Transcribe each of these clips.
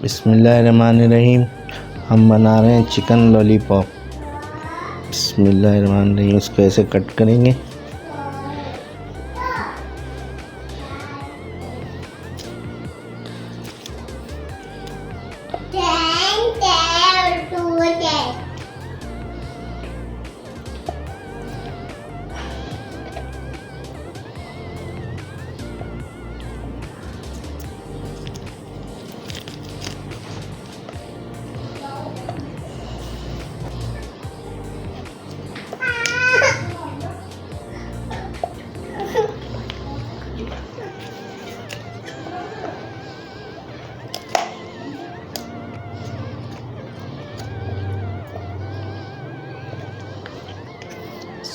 बिस्मिल्लाहिर्रहमानिर्रहीम। हम बना रहे हैं चिकन लॉलीपॉप। बिस्मिल्लाहिर्रहमानिर्रहीम। उसको ऐसे कट करेंगे।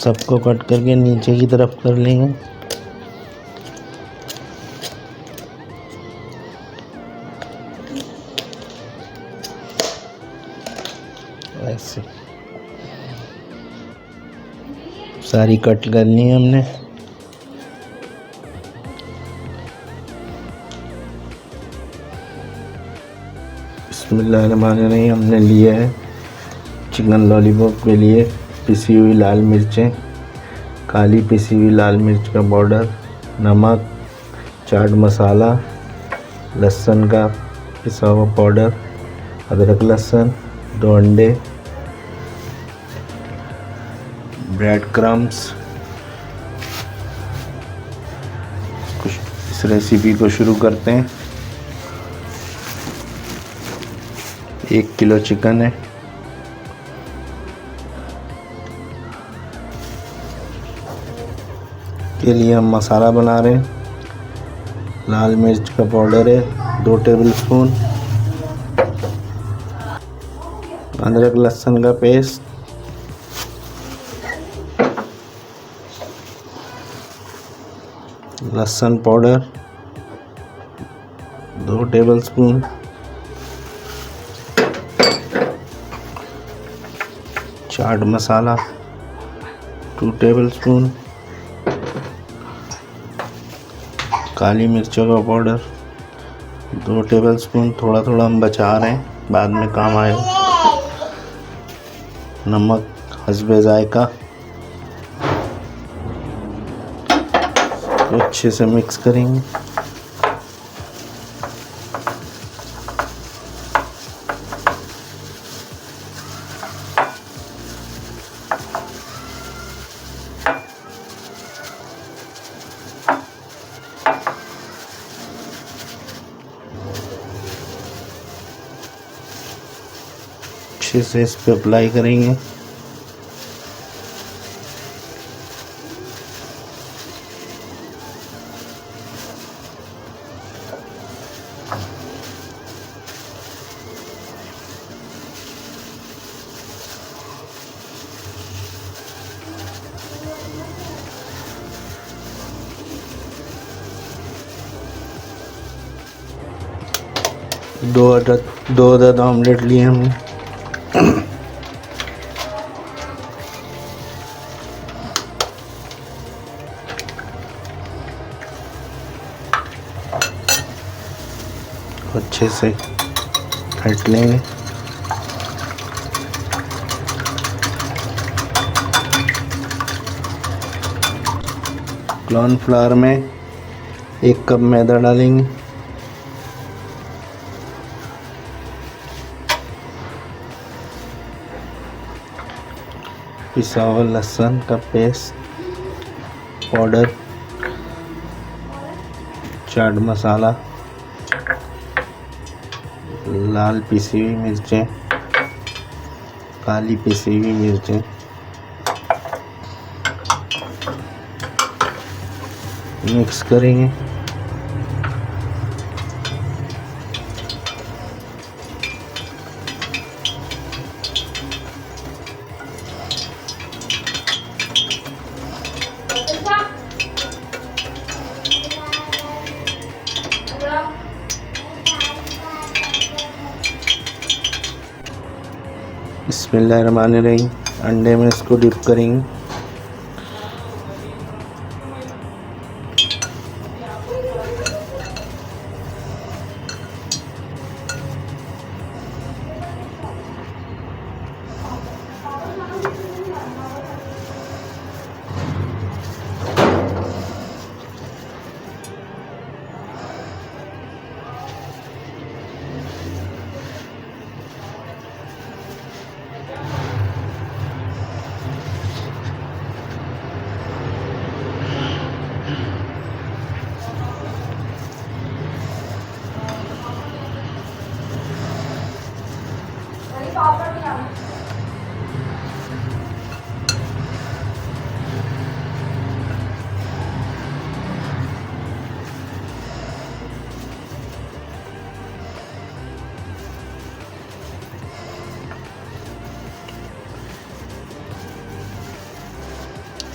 सबको कट करके नीचे की तरफ कर लेंगे। ऐसे सारी कट करनी है हमने। बिस्मिल्लाहिर्रहमानिर्रहीम। हमने लिया है चिकन लॉलीपॉप के लिए पिसी हुई लाल मिर्चें, काली पिसी हुई लाल मिर्च का पाउडर, नमक, चाट मसाला, लहसुन का पिसा हुआ पाउडर, अदरक लहसुन, 2 अंडे, ब्रेड क्रम्स। इस रेसिपी को शुरू करते हैं। 1 किलो चिकन है। के लिए हम मसाला बना रहे हैं। लाल मिर्च का पाउडर है 2 टेबलस्पून, अदरक लहसुन का पेस्ट, लहसुन powder 2 tablespoon, chaat masala 2 tablespoon, काली मिर्चों का पाउडर 2 टेबलस्पून। थोड़ा थोड़ा हम बचा रहे हैं, बाद में काम आएगा। नमक हस्बे जायका। तो अच्छे से मिक्स करेंगे। अच्छे से इस पे अप्लाई करेंगे। दो अदद ऑमलेट लिए हमने। अच्छे से फेंट लेंगे। कॉर्नफ्लावर में 1 कप मैदा डालेंगे। पिसा हुआ लहसुन का पेस्ट, पाउडर, चाट मसाला, लाल पिसी हुई मिर्चें, काली पिसी हुई मिर्चें, मिक्स करेंगे। बिस्मिल्लाहिर्रहमानिर्रहीम। अंडे में इसको डिप करेंगे।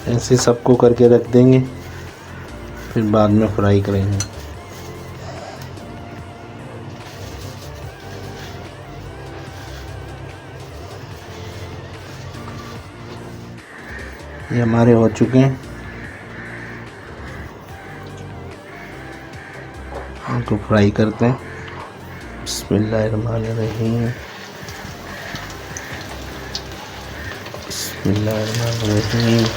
ऐसे सबको करके रख देंगे, फिर बाद में फ्राई करेंगे। ये हमारे हो चुके हैं, इनको फ्राई करते हैं। बिस्मिल्लाहिर्रहमानिर्रहीम, बिस्मिल्लाहिर्रहमानिर्रहीम।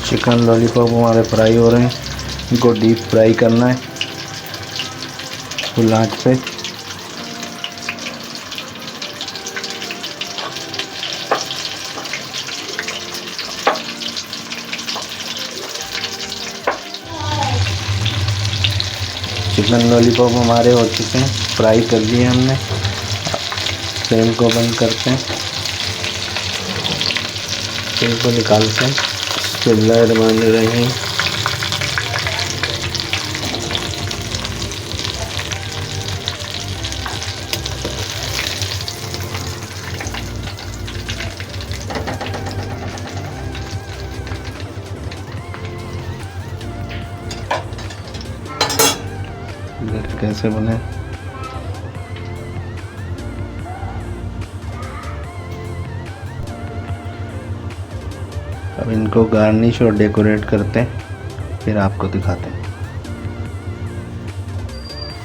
चिकन लॉलीपॉप हमारे फ्राई हो रहे हैं, इनको डीप फ्राई करना है फुल आंच पे। चिकन लॉलीपॉप हमारे हो चुके हैं, फ्राई कर लिए हमने। फ्लेम को बंद करते हैं, फ्लेम को निकालते हैं। बिस्मिल्लाहिर्रहमानिर्रहीम। कैसे बने, अब इनको गार्निश और डेकोरेट करते हैं, फिर आपको दिखाते हैं।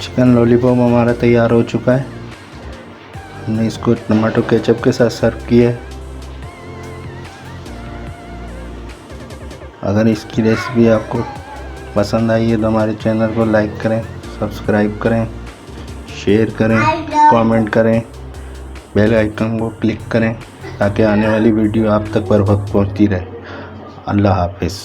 चिकन लॉलीपॉप हमारा तैयार हो चुका है, हमने इसको टमाटो केचप के साथ सर्व किया है। अगर इसकी रेसिपी आपको पसंद आई है तो हमारे चैनल को लाइक करें, सब्सक्राइब करें, शेयर करें, कमेंट करें, बेल आइकन को क्लिक करें ताकि आने वाली वीडियो आप तक बर वक्त पहुँचती रहे। अल्लाह हाफिज़।